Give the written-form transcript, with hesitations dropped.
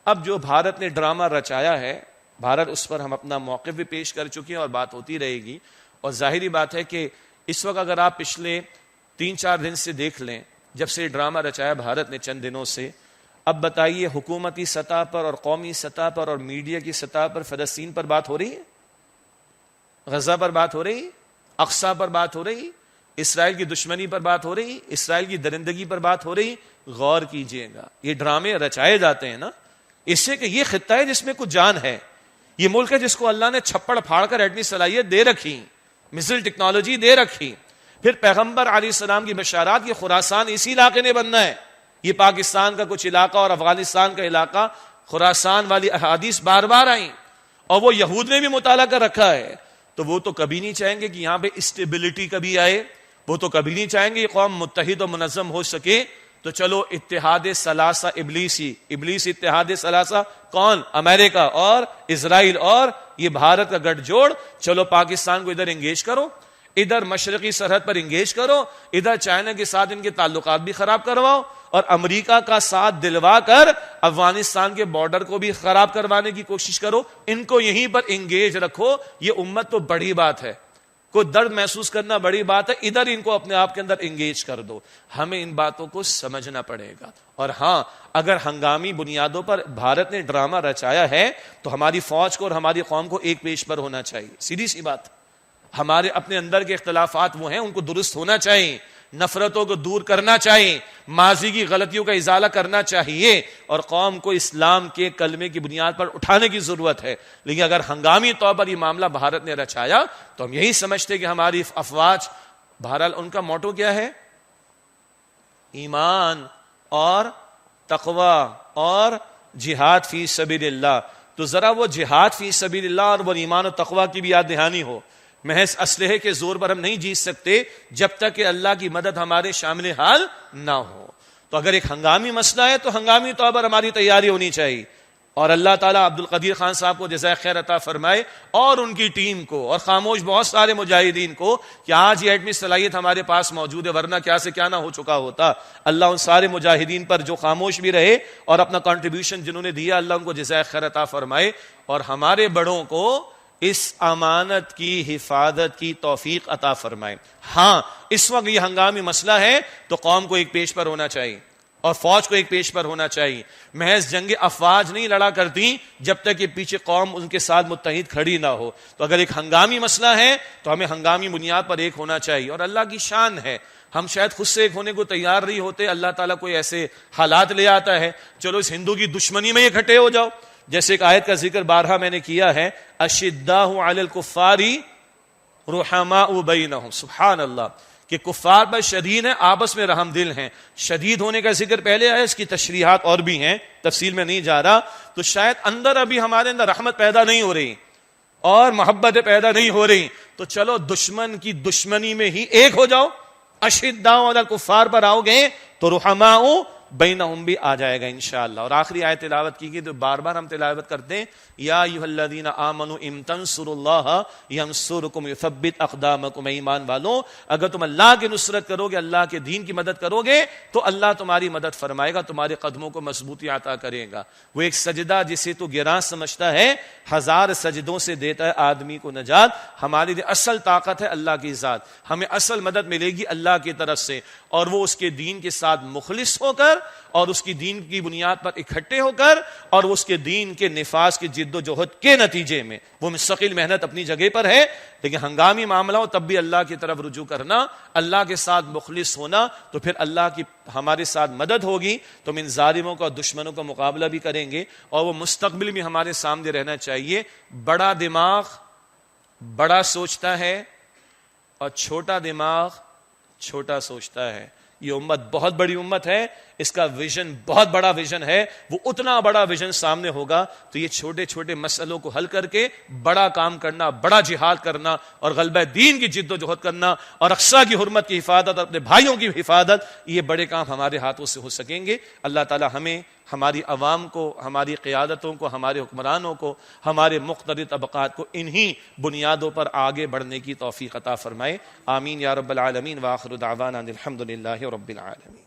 اب جو بھارت نے ڈرامہ رچایا ہے، بھارت اس پر ہم اپنا موقف بھی پیش کر چکے ہیں اور بات ہوتی رہے گی. اور ظاہری بات ہے کہ اس وقت اگر آپ پچھلے 3-4 دن سے دیکھ لیں، جب سے ڈرامہ رچایا بھارت نے چند دنوں سے، اب بتائیے حکومتی سطح پر اور قومی سطح پر اور میڈیا کی سطح پر فلسطین پر بات ہو رہی ہے، غزہ پر بات ہو رہی، اقصی پر بات ہو رہی، اسرائیل کی دشمنی پر بات ہو رہی، اسرائیل کی درندگی پر بات ہو رہی. غور کیجئے گا، یہ ڈرامے رچائے جاتے ہیں نا اس سے کہ یہ خطہ ہے جس میں کچھ جان ہے، یہ ملک ہے جس کو اللہ نے چھپڑ پھاڑ کر ایٹمی صلاحیت دے رکھی، میزائل ٹیکنالوجی دے رکھی. پھر پیغمبر علیہ السلام کی بشارات، یہ خراسان اسی علاقے نے بننا ہے، یہ پاکستان کا کچھ علاقہ اور افغانستان کا علاقہ، خراسان والی احادیث بار بار آئیں اور وہ یہود نے بھی مطالعہ کر رکھا ہے. تو وہ تو کبھی نہیں چاہیں گے کہ یہاں پہ اسٹیبلٹی کبھی آئے، وہ تو کبھی نہیں چاہیں گے یہ قوم متحد و منظم ہو سکے. تو چلو اتحاد ثلاثہ ابلیس اتحاد ثلاثہ کون؟ امریکہ اور اسرائیل اور یہ بھارت کا گٹھ جوڑ. چلو پاکستان کو ادھر انگیج کرو، ادھر مشرقی سرحد پر انگیج کرو، ادھر چائنا کے ساتھ ان کے تعلقات بھی خراب کرواؤ اور امریکہ کا ساتھ دلوا کر افغانستان کے بارڈر کو بھی خراب کروانے کی کوشش کرو. ان کو یہیں پر انگیج رکھو. یہ امت تو بڑی بات ہے، کوئی درد محسوس کرنا بڑی بات ہے، ادھر ان کو اپنے آپ کے اندر انگیج کر دو. ہمیں ان باتوں کو سمجھنا پڑے گا. اور ہاں، اگر ہنگامی بنیادوں پر بھارت نے ڈرامہ رچایا ہے تو ہماری فوج کو اور ہماری قوم کو ایک پیش پر ہونا چاہیے. سیدھی سی بات، ہمارے اپنے اندر کے اختلافات وہ ہیں، ان کو درست ہونا چاہیے، نفرتوں کو دور کرنا چاہیے، ماضی کی غلطیوں کا ازالہ کرنا چاہیے اور قوم کو اسلام کے کلمے کی بنیاد پر اٹھانے کی ضرورت ہے. لیکن اگر ہنگامی طور پر یہ معاملہ بھارت نے رچایا تو ہم یہی سمجھتے کہ ہماری افواج، بہرحال ان کا موٹو کیا ہے؟ ایمان اور تقوی اور جہاد فی سبیل اللہ. تو ذرا وہ جہاد فی سبیل اللہ اور وہ ایمان و تقوی کی بھی یاد دہانی ہو. محض اسلحے کے زور پر ہم نہیں جیت سکتے جب تک کہ اللہ کی مدد ہمارے شامل حال نہ ہو. تو اگر ایک ہنگامی مسئلہ ہے تو ہنگامی طور پر ہماری تیاری ہونی چاہیے. اور اللہ تعالیٰ عبد القدیر خان صاحب کو جزائے خیر عطا فرمائے اور ان کی ٹیم کو اور خاموش بہت سارے مجاہدین کو کہ آج یہ ایٹمی صلاحیت ہمارے پاس موجود ہے، ورنہ کیا سے کیا نہ ہو چکا ہوتا. اللہ ان سارے مجاہدین پر جو خاموش بھی رہے اور اپنا کنٹریبیوشن جنہوں نے دیا، اللہ ان کو جزائے خیر عطا فرمائے اور ہمارے بڑوں کو اس امانت کی حفاظت کی توفیق عطا فرمائے. ہاں، اس وقت یہ ہنگامی مسئلہ ہے تو قوم کو ایک پیش پر ہونا چاہیے اور فوج کو ایک پیش پر ہونا چاہیے. محض جنگ افواج نہیں لڑا کرتی جب تک کہ پیچھے قوم ان کے ساتھ متحد کھڑی نہ ہو. تو اگر ایک ہنگامی مسئلہ ہے تو ہمیں ہنگامی بنیاد پر ایک ہونا چاہیے. اور اللہ کی شان ہے، ہم شاید خود سے ایک ہونے کو تیار نہیں ہوتے، اللہ تعالیٰ کوئی ایسے حالات لے آتا ہے، چلو اس ہندو کی دشمنی میں اکٹھے ہو جاؤ. جیسے ایک آیت کا ذکر بارہا میں نے کیا ہے، اشداء علی الکفار رحماء بینہم. سبحان اللہ، کہ کفار پر شدید ہیں، آپس میں رحم دل ہیں. شدید ہونے کا ذکر پہلے آیا، اس کی تشریحات اور بھی ہیں، تفصیل میں نہیں جا رہا. تو شاید اندر ابھی ہمارے اندر رحمت پیدا نہیں ہو رہی اور محبت پیدا نہیں ہو رہی. تو چلو دشمن کی دشمنی میں ہی ایک ہو جاؤ. اشداء علی الکفار پر آؤ گے تو رحماء بینہم بھی آ جائے گا انشاءاللہ. اور آخری آیت تلاوت کی گئی تو بار بار ہم تلاوت کرتے ہیں، یا ایھا الذین آمنوا ان تنصروا اللہ ینصرکم یثبت اقدامکم. ایمان والو، اگر تم اللہ کی نصرت کرو گے، اللہ کے دین کی مدد کرو گے تو اللہ تمہاری مدد فرمائے گا، تمہارے قدموں کو مضبوطی عطا کرے گا. وہ ایک سجدہ جسے تو گراں سمجھتا ہے، 1000 سجدوں سے دیتا ہے آدمی کو نجات. ہماری لیے اصل طاقت ہے اللہ کی ذات. ہمیں اصل مدد ملے گی اللہ کی طرف سے، اور وہ اس کے دین کے ساتھ مخلص ہو کر اور اس کی دین کی بنیاد پر اکٹھے ہو کر اور اس کے دین کے نفاذ کی جد و جہد کے نتیجے میں. وہ مستقل محنت اپنی جگہ پر ہے، لیکن ہنگامی معاملہ ہو تب بھی اللہ کی طرف رجوع کرنا، اللہ کے ساتھ مخلص ہونا، تو پھر اللہ کی ہمارے ساتھ مدد ہوگی. تو ہم ان ظالموں کا دشمنوں کا مقابلہ بھی کریں گے اور وہ مستقبل بھی ہمارے سامنے رہنا چاہیے. بڑا دماغ بڑا سوچتا ہے اور چھوٹا دماغ چھوٹا سوچتا ہے. یہ امت بہت بڑی امت ہے، اس کا ویژن بہت بڑا ویژن ہے. وہ اتنا بڑا ویژن سامنے ہوگا تو یہ چھوٹے چھوٹے مسئلوں کو حل کر کے بڑا کام کرنا، بڑا جہاد کرنا اور غلبہ دین کی جد و جہد کرنا اور اقصیٰ کی حرمت کی حفاظت اور اپنے بھائیوں کی حفاظت، یہ بڑے کام ہمارے ہاتھوں سے ہو سکیں گے. اللہ تعالی ہمیں، ہماری عوام کو، ہماری قیادتوں کو، ہمارے حکمرانوں کو، ہمارے مختلف طبقات کو انہی بنیادوں پر آگے بڑھنے کی توفیق عطا فرمائے. آمین یا رب العالمین. وآخر دعوانا الحمد للہ رب العالمین.